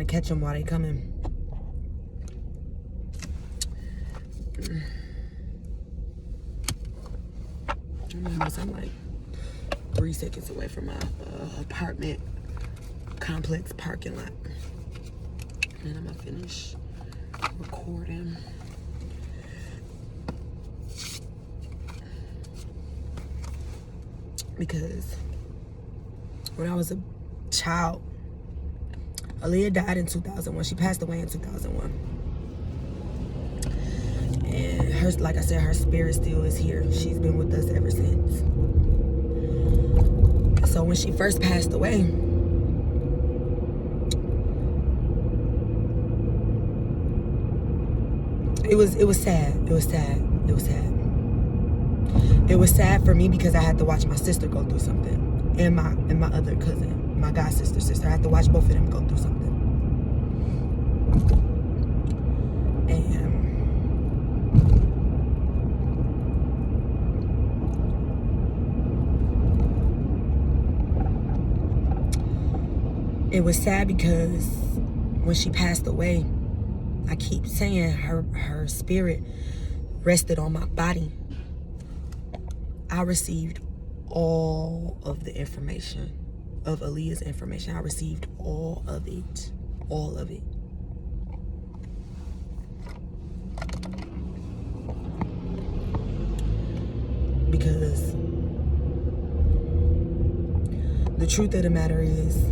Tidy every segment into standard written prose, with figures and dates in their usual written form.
catch them while they coming. I'm like 3 seconds away from my apartment complex parking lot. And I'm gonna finish recording. Because when I was a child, Aaliyah died in 2001. She passed away in 2001. And her, like I said, her spirit still is here. She's been with us ever since. So when she first passed away, it was sad. It was sad. It was sad. It was sad for me because I had to watch my sister go through something, and my other cousin, my god sister. I had to watch both of them go through something. And it was sad because when she passed away, I keep saying her spirit rested on my body. I received all of the information of Aaliyah's information. I received all of it. All of it. Because the truth of the matter is,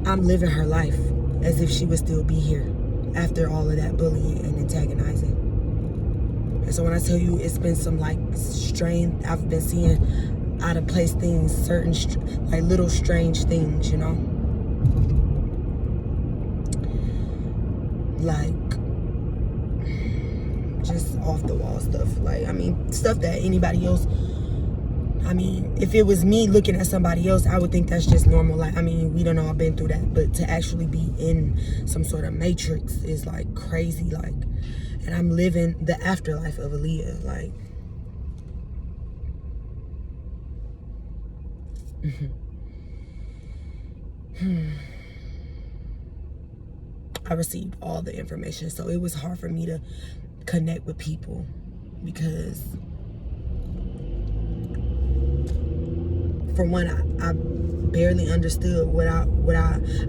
I'm living her life as if she would still be here after all of that bullying and antagonizing. And so when I tell you it's been some like strange, I've been seeing out of place things, certain like little strange things, you know, like just off the wall stuff. Like, I mean, stuff that anybody else, I mean, if it was me looking at somebody else, I would think that's just normal. Like, I mean, we don't all been through that, but to actually be in some sort of matrix is like crazy. Like, and I'm living the afterlife of Aaliyah. Like, I received all the information, so it was hard for me to connect with people because, for one, I barely understood what I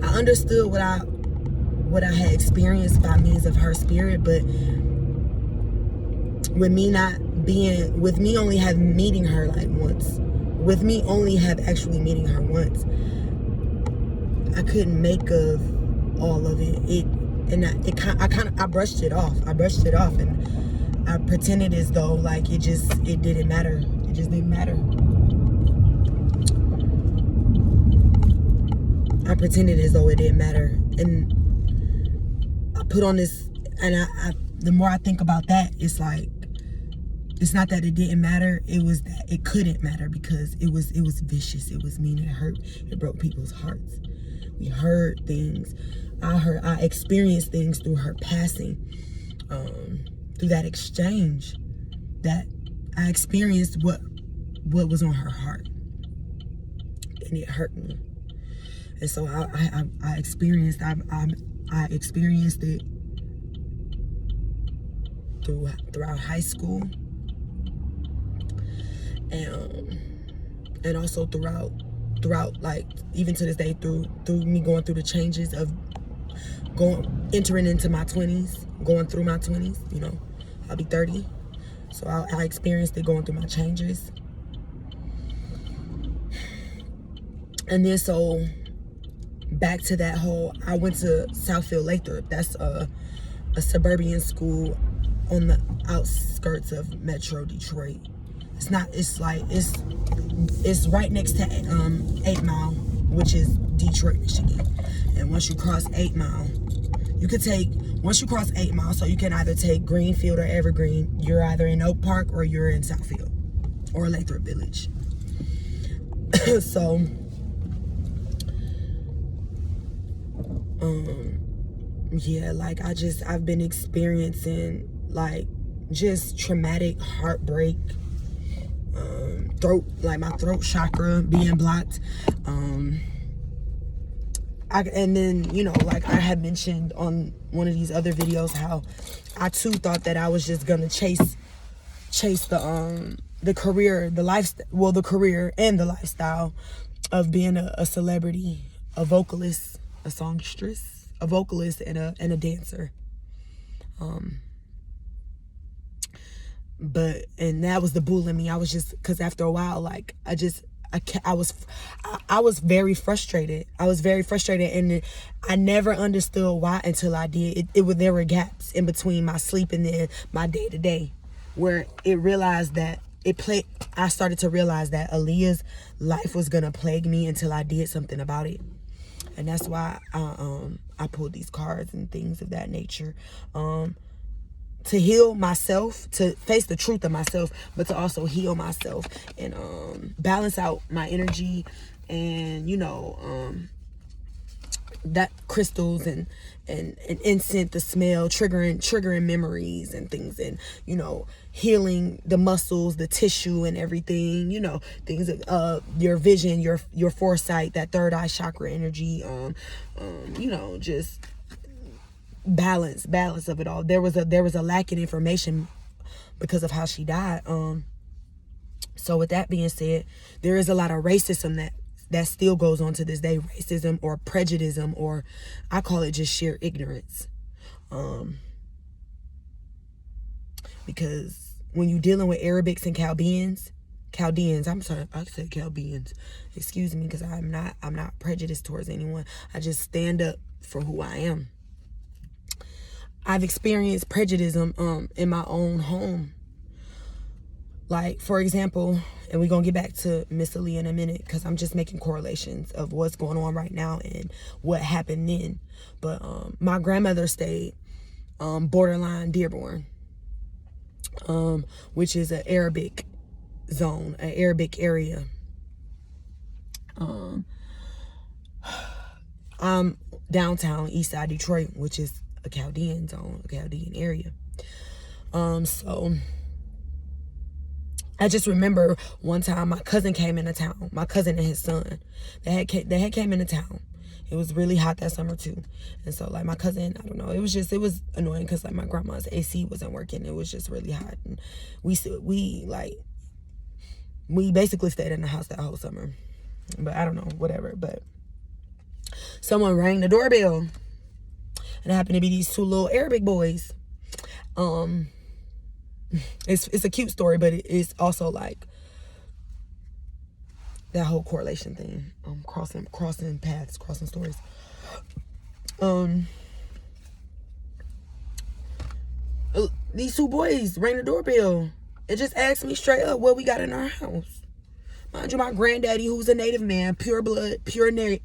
understood what I had experienced by means of her spirit, but with me only have meeting her like once, with me only have actually meeting her once, I couldn't make of all of it. I brushed it off. And I pretended as though like it didn't matter. It just didn't matter. I pretended as though it didn't matter, and I put on this, and I the more I think about that, it's like, it's not that it didn't matter, it was that it couldn't matter, because it was vicious, it was mean, it hurt, it broke people's hearts. We heard things, I experienced things through her passing, through that exchange, that I experienced what was on her heart, and it hurt me. And so I experienced it throughout high school, and also throughout like even to this day, through me going through the changes of entering into my 20s, going through my 20s. You know, I'll be 30, so I experienced it going through my changes, and then so. Back to that whole, I went to Southfield Lathrop. That's a suburban school on the outskirts of Metro Detroit. It's right next to 8 Mile, which is Detroit, Michigan. And once you cross 8 Mile, once you cross 8 Mile, so you can either take Greenfield or Evergreen. You're either in Oak Park or you're in Southfield or Lathrop Village. So, yeah, like I've been experiencing like just traumatic heartbreak, my throat chakra being blocked, and then, you know, like I had mentioned on one of these other videos, how I too thought that I was just gonna chase the career, the career and the lifestyle of being a celebrity, a vocalist, a songstress, a vocalist, and a dancer. But that was the bull in me. I was just, because after a while, like I was very frustrated. I was very frustrated, and I never understood why until I did. There were gaps in between my sleep and then my day to day, where I started to realize that Aaliyah's life was gonna plague me until I did something about it. And that's why I pulled these cards and things of that nature. To heal myself, to face the truth of myself, but to also heal myself and balance out my energy, and, you know, that crystals and incense, the smell, triggering memories and things, and, you know, healing the muscles, the tissue and everything, you know, things of your vision, your foresight, that third eye chakra energy, you know, just balance of it all. There was a lack in information because of how she died. So with that being said, there is a lot of racism that still goes on to this day. Racism or prejudice, or I call it just sheer ignorance. Because when you're dealing with Arabics and Chaldeans, I'm sorry, I said Chaldeans. Excuse me, because I'm not prejudiced towards anyone. I just stand up for who I am. I've experienced prejudice in my own home. Like, for example, and we're going to get back to Miss Aaliyah in a minute, because I'm just making correlations of what's going on right now and what happened then. But my grandmother stayed borderline Dearborn, which is an Arabic zone, an Arabic area. I'm downtown Eastside Detroit, which is a Chaldean zone, a Chaldean area. So I just remember one time my cousin came into town. My cousin and his son, they had came into town. It was really hot that summer too, and so like my cousin, I don't know, it was annoying because like my grandma's AC wasn't working. It was just really hot, and we basically stayed in the house that whole summer. But I don't know, whatever. But someone rang the doorbell. And it happened to be these two little Arabic boys. It's a cute story, but it's also like that whole correlation thing. Crossing paths, crossing stories. These two boys rang the doorbell. It just asked me straight up what we got in our house. Mind you, my granddaddy, who's a native man, pure blood, pure native.